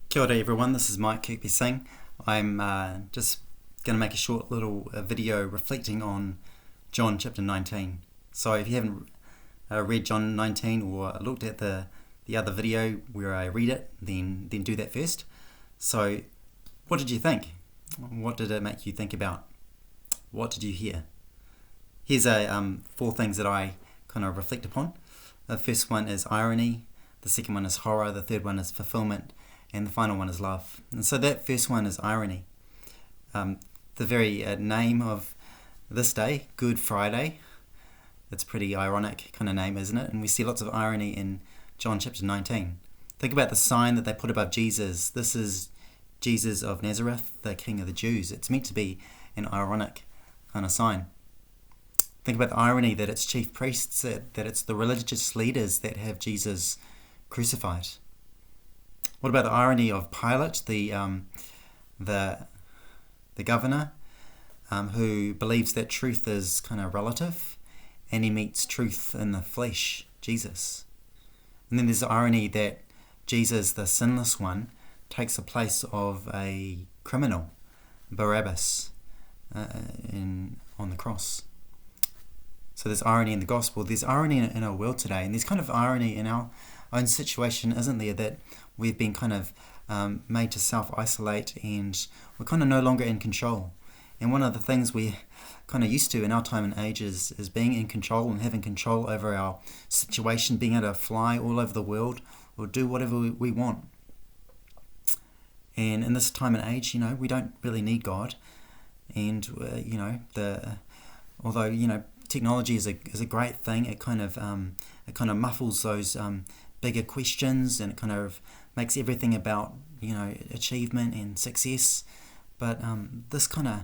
Kia ora everyone, this is Mike Kirkby-Sing. I'm just going to make a short little video reflecting on John chapter 19. So if you haven't read John 19 or looked at the other video where I read it, then do that first. So what did you think? What did it make you think about? What did you hear? Here's four things that I kind of reflect upon. The first one is irony, the second one is horror, the third one is fulfillment, and the final one is love. And so that first one is irony. The very name of this day, Good Friday, it's a pretty ironic kind of name, isn't it? And we see lots of irony in John chapter 19. Think about the sign that they put above Jesus. This is Jesus of Nazareth, the King of the Jews. It's meant to be an ironic kind of sign. Think about the irony that it's chief priests, that it's the religious leaders that have Jesus crucified. What about the irony of Pilate, the governor, who believes that truth is kind of relative, and he meets truth in the flesh, Jesus. And then there's the irony that Jesus, the sinless one, takes the place of a criminal, Barabbas, on the cross. So there's irony in the gospel. There's irony in our world today, and there's kind of irony in our own situation, isn't there, that we've been kind of made to self-isolate and we're kind of no longer in control. And one of the things we kind of used to in our time and age is being in control and having control over our situation, being able to fly all over the world or do whatever we want. And in this time and age, we don't really need God. And, although, technology is a great thing, it kind of muffles those bigger questions, and it kind of makes everything about achievement and success. But this kind of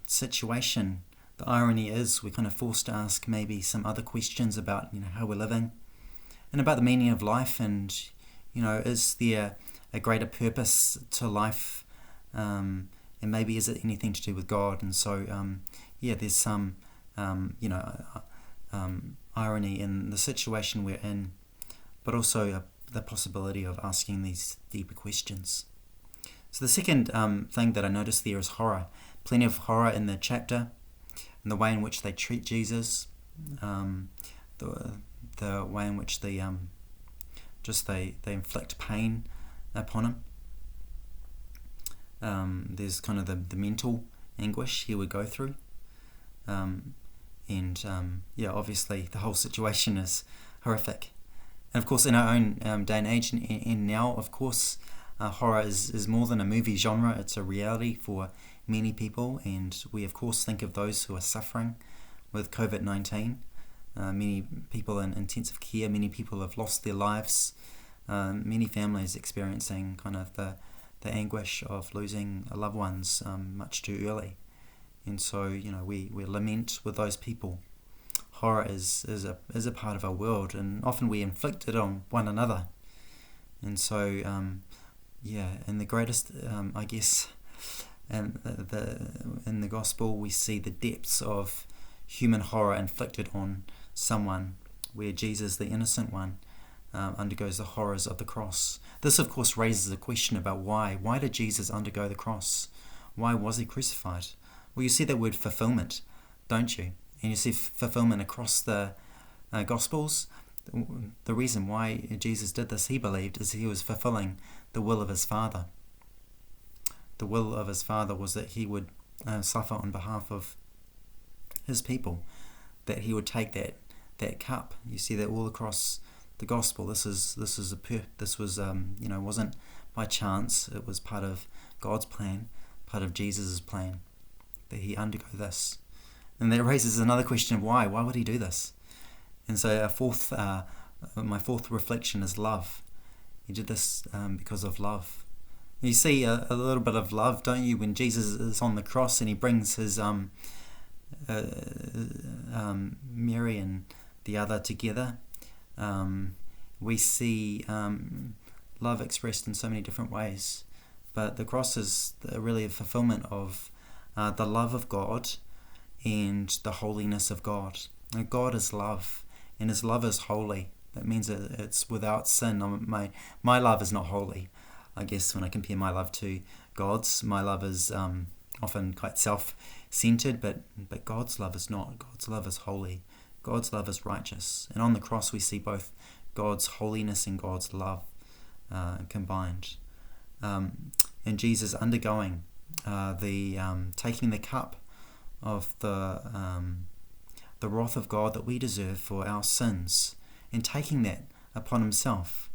situation, the irony is we're kind of forced to ask maybe some other questions about how we're living and about the meaning of life, and is there a greater purpose to life, and maybe is it anything to do with God? And so there's some irony in the situation we're in, but also the possibility of asking these deeper questions. So the second thing that I noticed there is horror. Plenty of horror in the chapter, and the way in which they treat Jesus, the way in which they inflict pain upon him. There's kind of the mental anguish he would go through. Obviously the whole situation is horrific. And of course, in our own day and age, and now, of course, horror is more than a movie genre. It's a reality for many people, and we, of course, think of those who are suffering with COVID-19. Many people in intensive care, many people have lost their lives. Many families experiencing kind of the anguish of losing loved ones much too early. And so, we lament with those people. Horror is a part of our world, and often we inflict it on one another. And so, in the greatest, in the gospel, we see the depths of human horror inflicted on someone, where Jesus, the innocent one, undergoes the horrors of the cross. This, of course, raises a question about why. Why did Jesus undergo the cross? Why was he crucified? Well, you see that word fulfillment, don't you? And you see fulfillment across the Gospels. The reason why Jesus did this, he believed, is he was fulfilling the will of his Father. The will of his Father was that he would suffer on behalf of his people, that he would take that cup. You see that all across the Gospel. This wasn't by chance. It was part of God's plan, part of Jesus' plan, that he undergo this. And that raises another question of why. Why would he do this? And so my fourth reflection is love. He did this because of love. You see a little bit of love, don't you, when Jesus is on the cross and he brings his Mary and the other together. We see love expressed in so many different ways. But the cross is really a fulfillment of the love of God and the holiness of God. And God is love, and his love is holy. That means it's without sin. My love is not holy. I guess when I compare my love to God's, my love is often quite self-centered, but God's love is not. God's love is holy. God's love is righteous. And on the cross we see both God's holiness and God's love combined. And Jesus undergoing taking the cup of the wrath of God that we deserve for our sins, and taking that upon himself.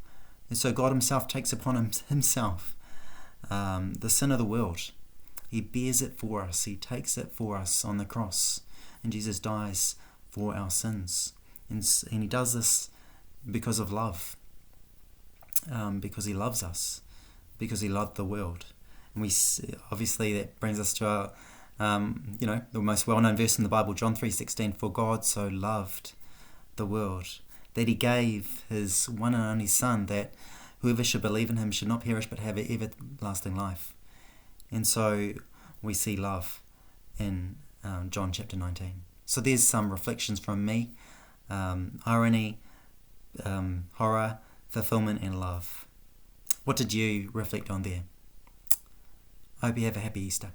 And so God himself takes upon himself the sin of the world. He bears it for us. He takes it for us on the cross. And Jesus dies for our sins. And he does this because of love. Because he loves us. Because he loved the world. And obviously that brings us to our, the most well-known verse in the Bible, John 3:16. For God so loved the world that he gave his one and only Son, that whoever should believe in him should not perish but have everlasting life. And so we see love in John chapter 19. So there's some reflections from me. Irony, horror, fulfillment and love. What did you reflect on there? I hope you have a happy Easter.